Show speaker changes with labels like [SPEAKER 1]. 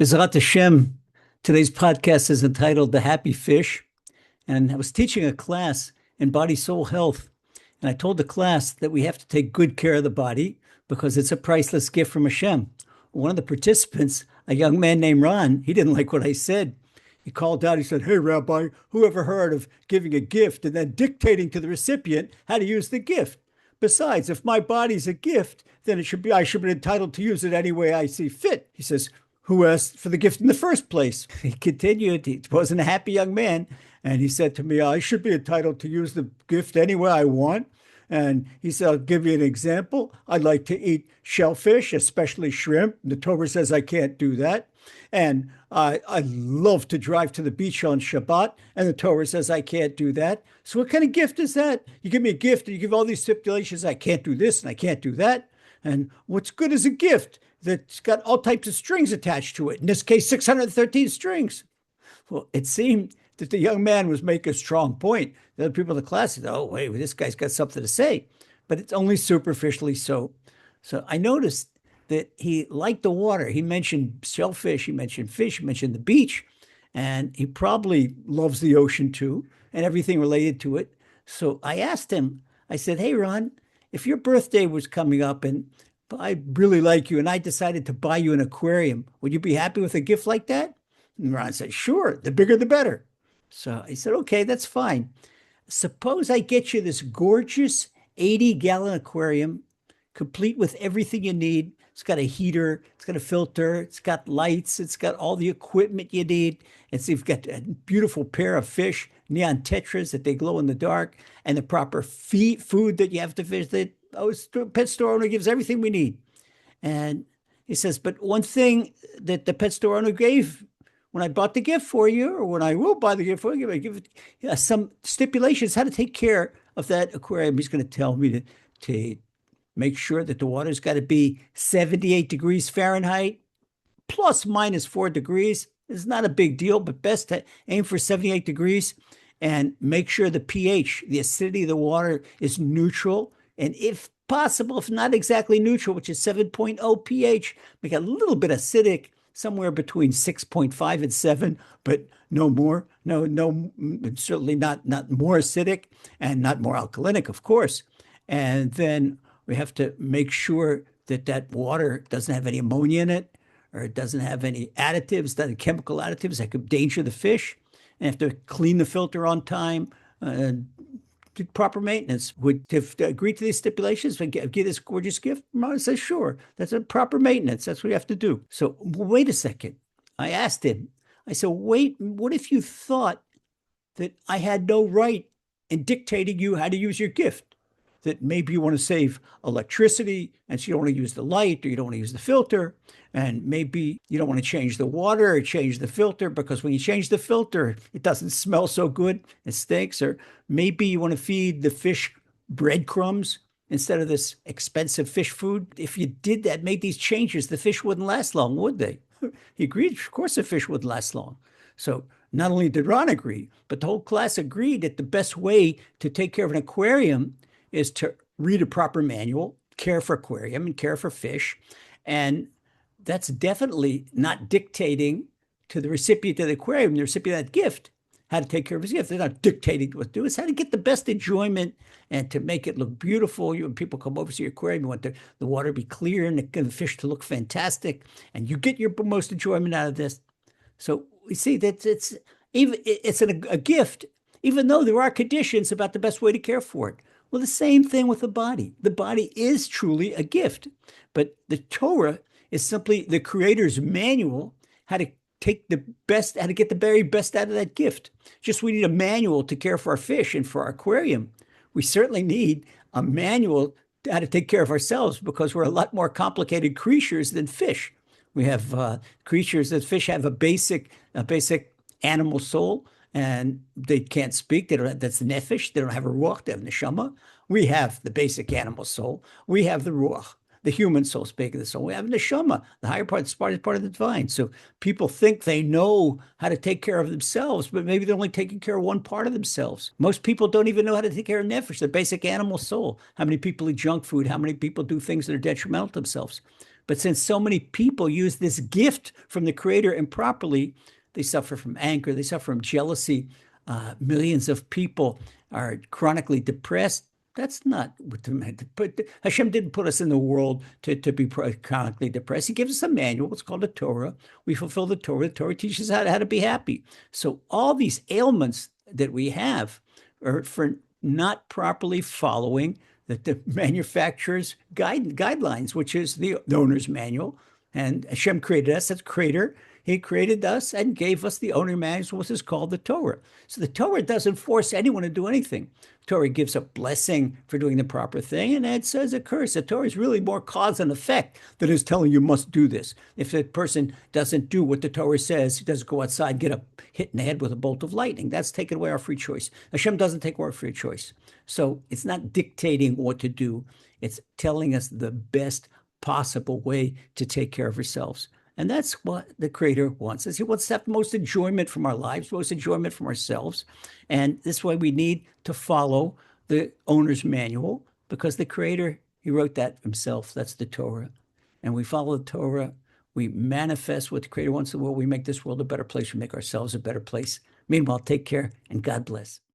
[SPEAKER 1] Bezrat Hashem. Today's podcast is entitled The Happy Fish. And I was teaching a class in body soul health. And I told the class that we have to take good care of the body because it's a priceless gift from Hashem. One of the participants, a young man named Ron, he didn't like what I said. He called out, he said, "Hey, Rabbi, who ever heard of giving a gift and then dictating to the recipient how to use the gift? Besides, if my body's a gift, then I should be entitled to use it any way I see fit." He says, "Who asked for the gift in the first place?" He continued. He wasn't a happy young man. And he said to me, "I should be entitled to use the gift any way I want." And he said, "I'll give you an example. I like to eat shellfish, especially shrimp. The Torah says I can't do that. And I love to drive to the beach on Shabbat, and the Torah says I can't do that. So what kind of gift is that? You give me a gift and you give all these stipulations. I can't do this and I can't do that. And what's good is a gift that's got all types of strings attached to it. In this case, 613 strings." Well, it seemed that the young man was making a strong point. The other people in the class said, "Oh, wait, this guy's got something to say." But it's only superficially so. So I noticed that he liked the water. He mentioned shellfish, he mentioned fish, he mentioned the beach, and he probably loves the ocean too and everything related to it. So I asked him, I said, "Hey, Ron, if your birthday was coming up and I really like you and I decided to buy you an aquarium, would you be happy with a gift like that?" And Ron said, "Sure, the bigger the better." So I said, "Okay, that's fine. Suppose I get you this gorgeous 80-gallon aquarium, complete with everything you need. It's got a heater, it's got a filter, it's got lights, it's got all the equipment you need. You've got a beautiful pair of fish, neon tetras that they glow in the dark, and the proper food that you have to fish. The pet store owner gives everything we need." And he says, "But one thing that the pet store owner gave when I bought the gift for you, or when I will buy the gift for you, I give some stipulations how to take care of that aquarium. He's going to tell me to make sure that the water's got to be 78 degrees Fahrenheit, plus minus 4 degrees. It's not a big deal, but best to aim for 78 degrees and make sure the pH, the acidity of the water, is neutral. And if possible, if not exactly neutral, which is 7.0 pH, make it a little bit acidic, somewhere between 6.5 and 7, but no more, no, certainly not more acidic and not more alkalinic, of course. And then we have to make sure that that water doesn't have any ammonia in it, or it doesn't have any additives, that chemical additives that could endanger the fish. And have to clean the filter on time, proper maintenance. Would have agree to these stipulations and give this gorgeous gift?" Ramon says, "Sure, that's a proper maintenance. That's what you have to do." So wait a second. I asked him, I said, "Wait, what if you thought that I had no right in dictating you how to use your gift? That maybe you want to save electricity and so you don't want to use the light or you don't want to use the filter. And maybe you don't want to change the water or change the filter because when you change the filter, it doesn't smell so good. It stinks. Or maybe you want to feed the fish breadcrumbs instead of this expensive fish food. If you did that, made these changes, the fish wouldn't last long, would they?" He agreed. Of course, the fish wouldn't last long. So not only did Ron agree, but the whole class agreed that the best way to take care of an aquarium is to read a proper manual, care for aquarium and care for fish. And that's definitely not dictating to the recipient of the aquarium, the recipient of that gift, how to take care of his gift. They're not dictating what to do. It's how to get the best enjoyment and to make it look beautiful. When people come over to your aquarium, you want the water to be clear and the fish to look fantastic. And you get your most enjoyment out of this. So we see that it's a gift, even though there are conditions about the best way to care for it. Well, the same thing with the body. The body is truly a gift, but the Torah is simply the Creator's manual how to take the best, how to get the very best out of that gift. Just we need a manual to care for our fish and for our aquarium. We certainly need a manual how to take care of ourselves because we're a lot more complicated creatures than fish. We have creatures that fish have a basic animal soul, and they can't speak. They don't have, that's the nefesh. They don't have a ruach. They have neshama. We have the basic animal soul. We have the ruach, the human soul, speaking of the soul. We have neshama, the higher part, is part of the divine. So people think they know how to take care of themselves, but maybe they're only taking care of one part of themselves. Most people don't even know how to take care of nefesh, the basic animal soul. How many people eat junk food? How many people do things that are detrimental to themselves? But since so many people use this gift from the Creator improperly, they suffer from anger, they suffer from jealousy. Millions of people are chronically depressed. That's not what the man put. Hashem didn't put us in the world to be chronically depressed. He gives us a manual. It's called the Torah. We fulfill the Torah. The Torah teaches us how to be happy. So all these ailments that we have are for not properly following the manufacturer's guidelines, which is the owner's manual. And Hashem created us. That's creator. He created us and gave us the owner manual, which is called the Torah. So the Torah doesn't force anyone to do anything. Torah gives a blessing for doing the proper thing, and it says a curse. The Torah is really more cause and effect than is telling you must do this. If a person doesn't do what the Torah says, he doesn't go outside and get hit in the head with a bolt of lightning. That's taking away our free choice. Hashem doesn't take away our free choice. So it's not dictating what to do. It's telling us the best possible way to take care of ourselves. And that's what the Creator wants us. He wants to have the most enjoyment from our lives, most enjoyment from ourselves. And this way we need to follow the owner's manual, because the Creator, he wrote that himself. That's the Torah. And we follow the Torah. We manifest what the Creator wants in the world. We make this world a better place. We make ourselves a better place. Meanwhile, take care and God bless.